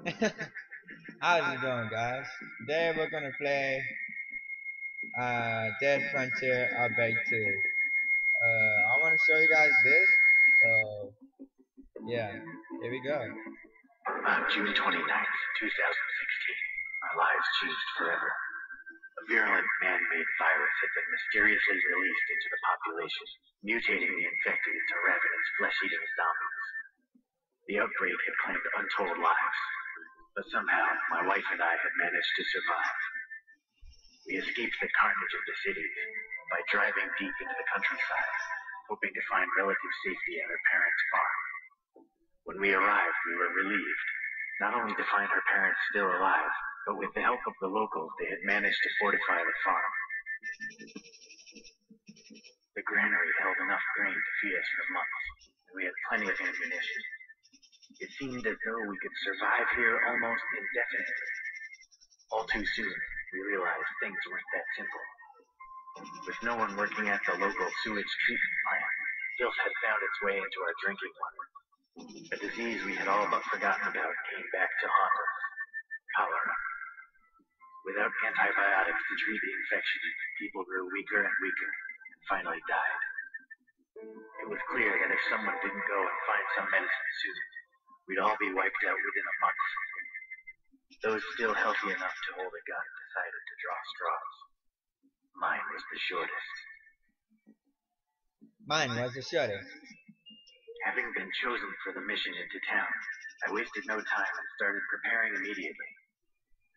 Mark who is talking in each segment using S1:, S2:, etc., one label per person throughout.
S1: How's it going, guys? Today we're gonna play Dead Frontier Outbreak 2. I want to show you guys this. So yeah, here we go.
S2: On June 29th, 2016, our lives changed forever. A virulent man-made virus had been mysteriously released into the population, mutating the infected into ravenous, flesh-eating zombies. The outbreak had claimed untold lives, but somehow my wife and I had managed to survive. We escaped the carnage of the cities by driving deep into the countryside, hoping to find relative safety at our parents' farm. When we arrived, we were relieved, not only to find our parents still alive, but with the help of the locals, they had managed to fortify the farm. The granary held enough grain to feed us for months, and we had plenty of ammunition. It seemed as though we could survive here almost indefinitely. All too soon, we realized things weren't that simple. With no one working at the local sewage treatment plant, filth had found its way into our drinking water. A disease we had all but forgotten about came back to haunt us: cholera. Without antibiotics to treat the infection, people grew weaker and weaker, and finally died. It was clear that if someone didn't go and find some medicine soon, we'd all be wiped out within a month. Those still healthy enough to hold a gun decided to draw straws. Mine was the shortest.
S1: Mine was the shortest.
S2: Having been chosen for the mission into town, I wasted no time and started preparing immediately.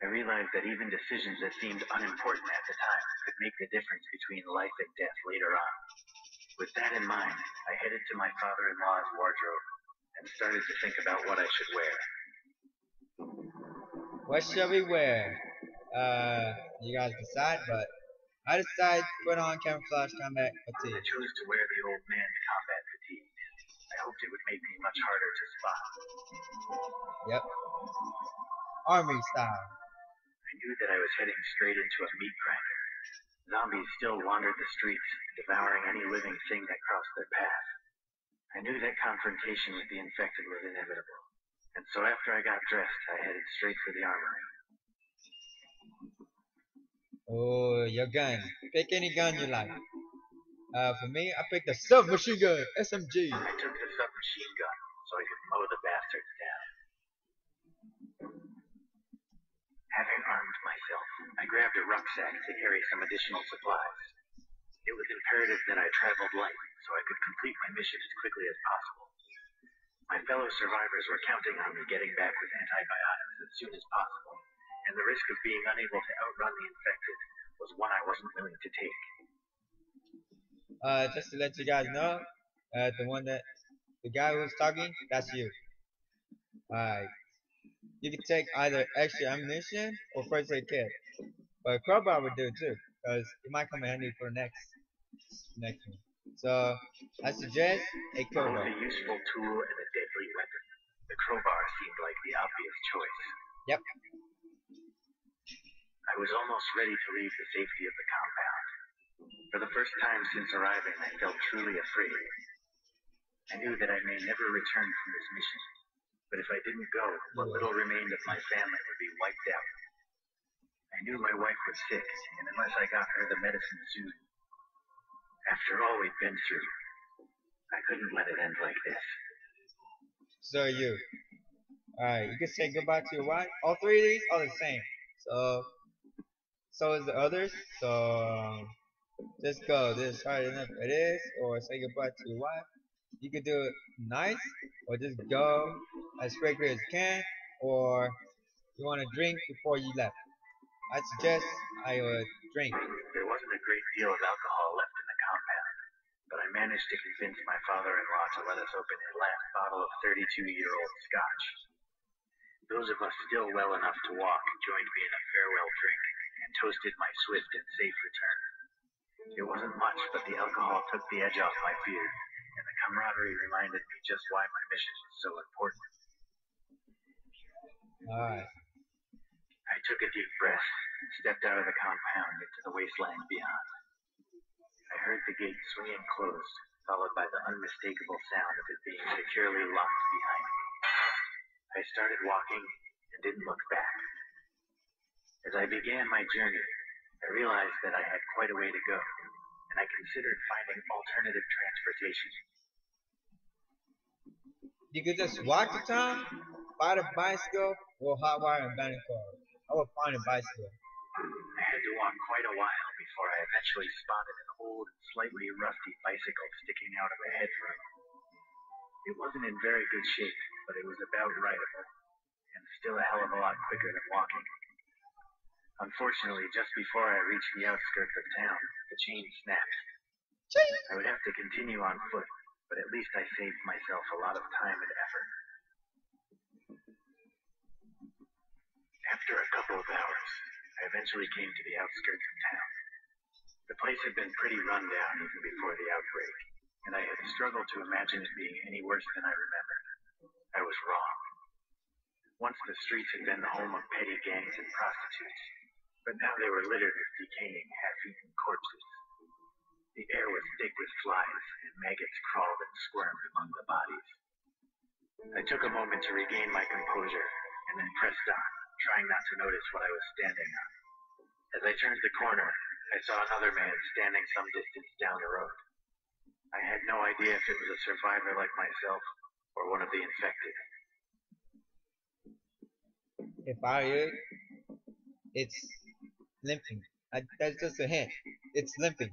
S2: I realized that even decisions that seemed unimportant at the time could make the difference between life and death later on. With that in mind, I headed to my father-in-law's wardrobe and started to think about what I should wear.
S1: What shall we wear? You guys decide, but I decided to put on camouflage combat
S2: I
S1: fatigue.
S2: chose to wear the old man's combat fatigue. I hoped it would make me much harder to spot.
S1: Yep. Army style.
S2: I knew that I was heading straight into a meat grinder. Zombies still wandered the streets, devouring any living thing that crossed their path. I knew that confrontation with the infected was inevitable, and so after I got dressed, I headed straight for the armory.
S1: Oh, your gun. Pick any gun you like. For me, I picked the submachine gun, SMG.
S2: I took the submachine gun so I could mow the bastards down. Having armed myself, I grabbed a rucksack to carry some additional supplies. It was imperative that I traveled light so I could complete my mission as quickly as possible. My fellow survivors were counting on me getting back with antibiotics as soon as possible, and the risk of being unable to outrun the infected was one I wasn't willing to take.
S1: Just to let you guys know, the guy who's talking, that's you. Alright. You can take either extra ammunition or first aid kit. But a crowbar would do too, because it might come in handy for next one. So I suggest a crowbar.
S2: Both a useful tool and a deadly weapon, the crowbar seemed like the obvious choice.
S1: Yep.
S2: I was almost ready to leave the safety of the compound. For the first time since arriving, I felt truly afraid. I knew that I may never return from this mission, but if I didn't go, what little remained of my family would be wiped out. I knew my wife was sick, and unless I got her the medicine soon, after all we'd been through, I couldn't let it end like this.
S1: So are you. Alright, you can say goodbye to your wife. All three of these are the same. So is the others. So just go. This is hard enough it is, or say goodbye to your wife. You could do it nice, or just go as quickly as you can, or you want to drink before you left. I suggest I would drink.
S2: There wasn't a great deal of alcohol left in the compound, but I managed to convince my father-in-law to let us open his last bottle of 32-year-old scotch. Those of us still well enough to walk joined me in a farewell drink and toasted my swift and safe return. It wasn't much, but the alcohol took the edge off my fear, and the camaraderie reminded me just why my mission was so important.
S1: Alright.
S2: I took a deep breath and stepped out of the compound into the wasteland beyond. I heard the gate swinging closed, followed by the unmistakable sound of it being securely locked behind me. I started walking, and didn't look back. As I began my journey, I realized that I had quite a way to go, and I considered finding alternative transportation.
S1: You could just walk to town, find a bicycle, or hotwire a abandoned car. I would find a bicycle.
S2: I had to walk quite a while before I eventually spotted an old, slightly rusty bicycle sticking out of a hedgerow. It wasn't in very good shape, but it was about rideable, and still a hell of a lot quicker than walking. Unfortunately, just before I reached the outskirts of town, the chain snapped. I would have to continue on foot, but at least I saved myself a lot of time and effort. After a couple of hours, I eventually came to the outskirts of town. The place had been pretty run down even before the outbreak, and I had struggled to imagine it being any worse than I remembered. I was wrong. Once the streets had been the home of petty gangs and prostitutes, but now they were littered with decaying, half-eaten corpses. The air was thick with flies, and maggots crawled and squirmed among the bodies. I took a moment to regain my composure, and then pressed on, trying not to notice what I was standing on. As I turned the corner, I saw another man standing some distance down the road. I had no idea if it was a survivor like myself, or one of the infected.
S1: If I hear it, it's limping. That's just a hint. It's limping.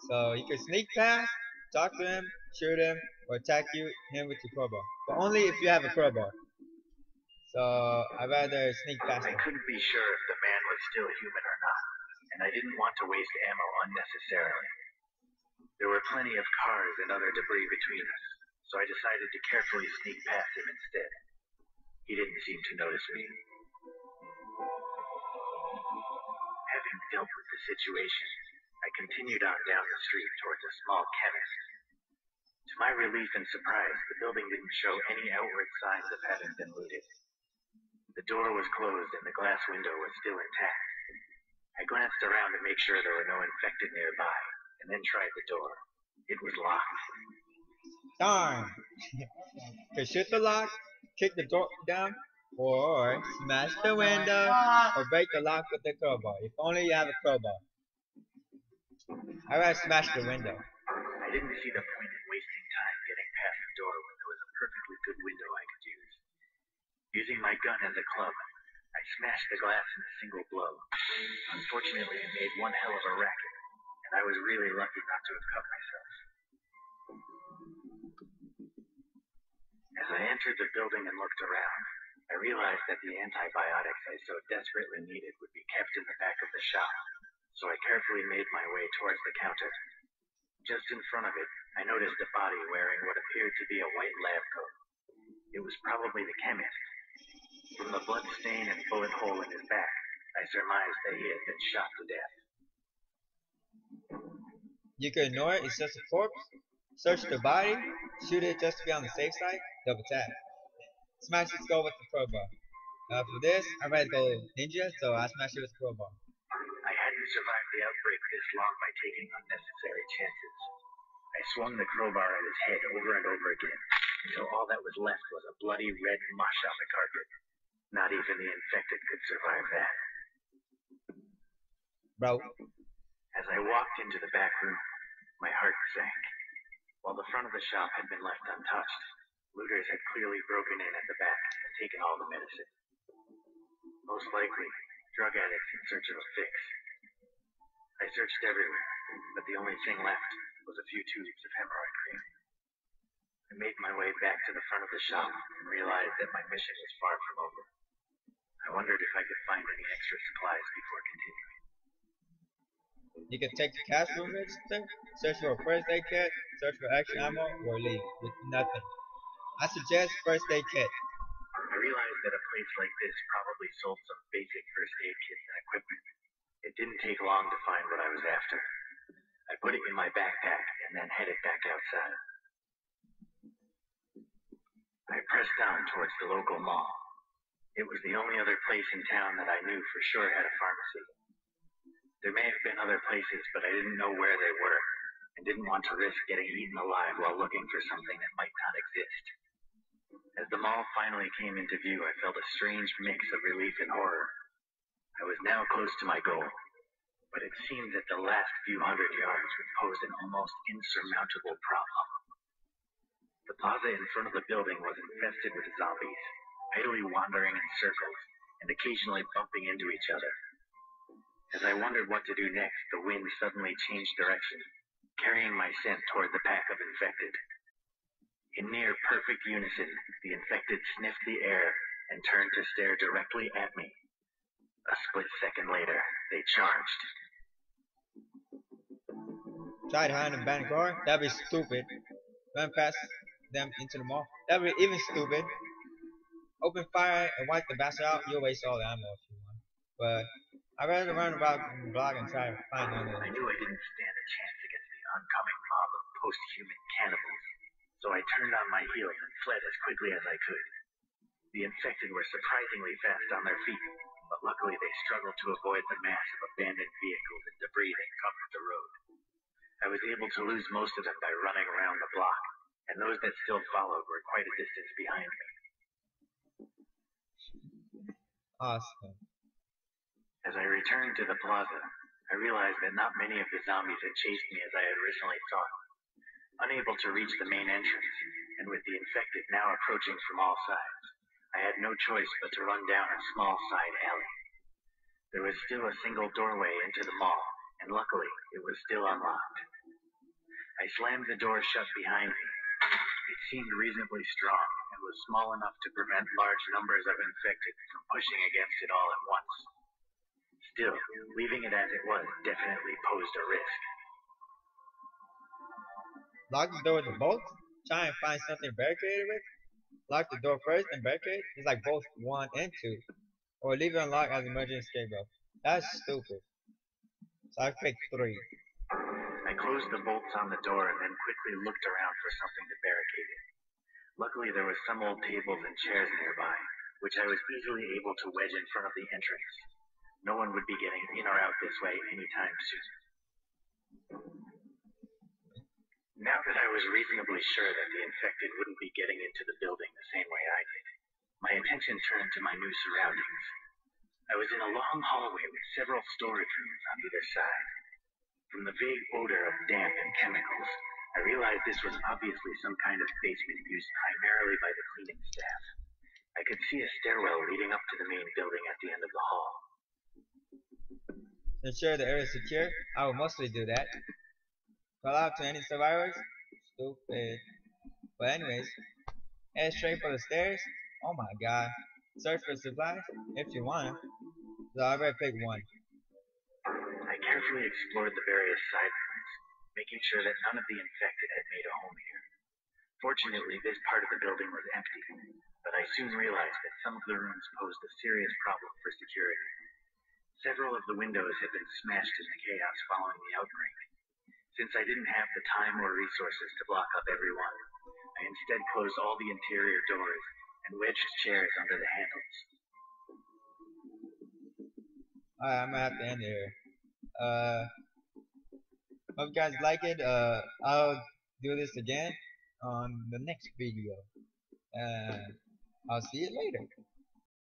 S1: So you can sneak past, talk to him, shoot him, or attack him with your crowbar. But only if you have a crowbar. So I'd rather sneak past
S2: I
S1: him.
S2: couldn't be sure if the man was still human or not, and I didn't want to waste ammo unnecessarily. There were plenty of cars and other debris between us, so I decided to carefully sneak past him instead. He didn't seem to notice me. Having dealt with the situation, I continued on down the street towards a small chemist. To my relief and surprise, the building didn't show any outward signs of having been looted. The door was closed and the glass window was still intact. I glanced around to make sure there were no infected nearby, and then tried the door. It was locked.
S1: Darn! To shoot the lock, kick the door down, or smash the window, or break the lock with the crowbar. If only you have a crowbar. I'd rather smash the window.
S2: I didn't see the point in wasting time getting past the door when there was a perfectly good window I could use. Using my gun as a club, I smashed the glass in a single blow. Unfortunately, it made one hell of a racket, and I was really lucky not to have cut myself. As I entered the building and looked around, I realized that the antibiotics I so desperately needed would be kept in the back of the shop, so I carefully made my way towards the counter. Just in front of it, I noticed a body wearing what appeared to be a white lab coat. It was probably the chemist. From the blood stain and bullet hole in his back, I surmised that he had been shot to death.
S1: You can ignore it, it's just a corpse. Search the body, shoot it just to be on the safe side, double tap. Smash the skull with the crowbar. For this, I'm ready to go ninja, so I smash it with the crowbar.
S2: I hadn't survived the outbreak this long by taking unnecessary chances. I swung the crowbar at his head over and over again, until all that was left was a bloody red mush on the carpet. Not even the infected could survive that.
S1: Bro.
S2: As I walked into the back room, my heart sank. While the front of the shop had been left untouched, looters had clearly broken in at the back and taken all the medicine. Most likely, drug addicts in search of a fix. I searched everywhere, but the only thing left was a few tubes of hemorrhoid cream. I made my way back to the front of the shop and realized that my mission was far from over. I wondered if I could find any extra supplies before continuing.
S1: You can take the cash room register, search for a first aid kit, search for extra ammo, or leave with nothing. I suggest first aid kit.
S2: I realized that a place like this probably sold some basic first aid kits and equipment. It didn't take long to find what I was after. I put it in my backpack and then headed back outside. I pressed on towards the local mall. It was the only other place in town that I knew for sure had a pharmacy. There may have been other places, but I didn't know where they were, and didn't want to risk getting eaten alive while looking for something that might not exist. As the mall finally came into view, I felt a strange mix of relief and horror. I was now close to my goal, but it seemed that the last few hundred yards would pose an almost insurmountable problem. The plaza in front of the building was infested with zombies, idly wandering in circles and occasionally bumping into each other. As I wondered what to do next, the wind suddenly changed direction, carrying my scent toward the pack of infected. In near perfect unison, the infected sniffed the air and turned to stare directly at me. A split second later, they charged.
S1: Try to hide in a abandoned car? That'd be stupid. Run past them into the mall? That'd be even stupid. Open fire and wipe the bastard out? You'll waste all the ammo if you want. But I'd rather run about the block and try to find one of
S2: I
S1: them.
S2: knew I didn't stand a chance against the oncoming mob of post-human cannibals, so I turned on my heels and fled as quickly as I could. The infected were surprisingly fast on their feet, but luckily they struggled to avoid the mass of abandoned vehicles and debris that covered the road. I was able to lose most of them by running around the block, and those that still followed were quite a distance behind me.
S1: Awesome.
S2: As I returned to the plaza, I realized that not many of the zombies had chased me as I had originally thought. Unable to reach the main entrance, and with the infected now approaching from all sides, I had no choice but to run down a small side alley. There was still a single doorway into the mall, and luckily it was still unlocked. I slammed the door shut behind me. It seemed reasonably strong and was small enough to prevent large numbers of infected from pushing against it all at once. Still, leaving it as it was definitely posed a risk.
S1: Lock the door with the bolts? Try and find something barricaded with? Lock the door first and barricade? It's like both 1 and 2. Or leave it unlocked as emergency escape rope. That's stupid. So I picked 3.
S2: I closed the bolts on the door and then quickly looked around for something to barricade it. Luckily there was some old tables and chairs nearby, which I was easily able to wedge in front of the entrance. No one would be getting in or out this way anytime soon. Now that I was reasonably sure that the infected wouldn't be getting into the building the same way I did, my attention turned to my new surroundings. I was in a long hallway with several storage rooms on either side. From the vague odor of damp and chemicals, I realized this was obviously some kind of basement used primarily by the cleaning staff. I could see a stairwell leading up to the main building at the end of the hall.
S1: To ensure the area is secure, I will mostly do that. Call out to any survivors? Stupid. But anyways, head straight for the stairs. Oh my god. Search for supplies if you wanna. So I better pick 1.
S2: I carefully explored the various side rooms, making sure that none of the infected had made a home here. Fortunately, this part of the building was empty, but I soon realized that some of the rooms posed a serious problem for security. Several of the windows had been smashed in the chaos following the outbreak. Since I didn't have the time or resources to block up every one, I instead closed all the interior doors and wedged chairs under the handles.
S1: Alright, I'm gonna have to end it here. Hope you guys like it. I'll do this again on the next video. I'll see you later.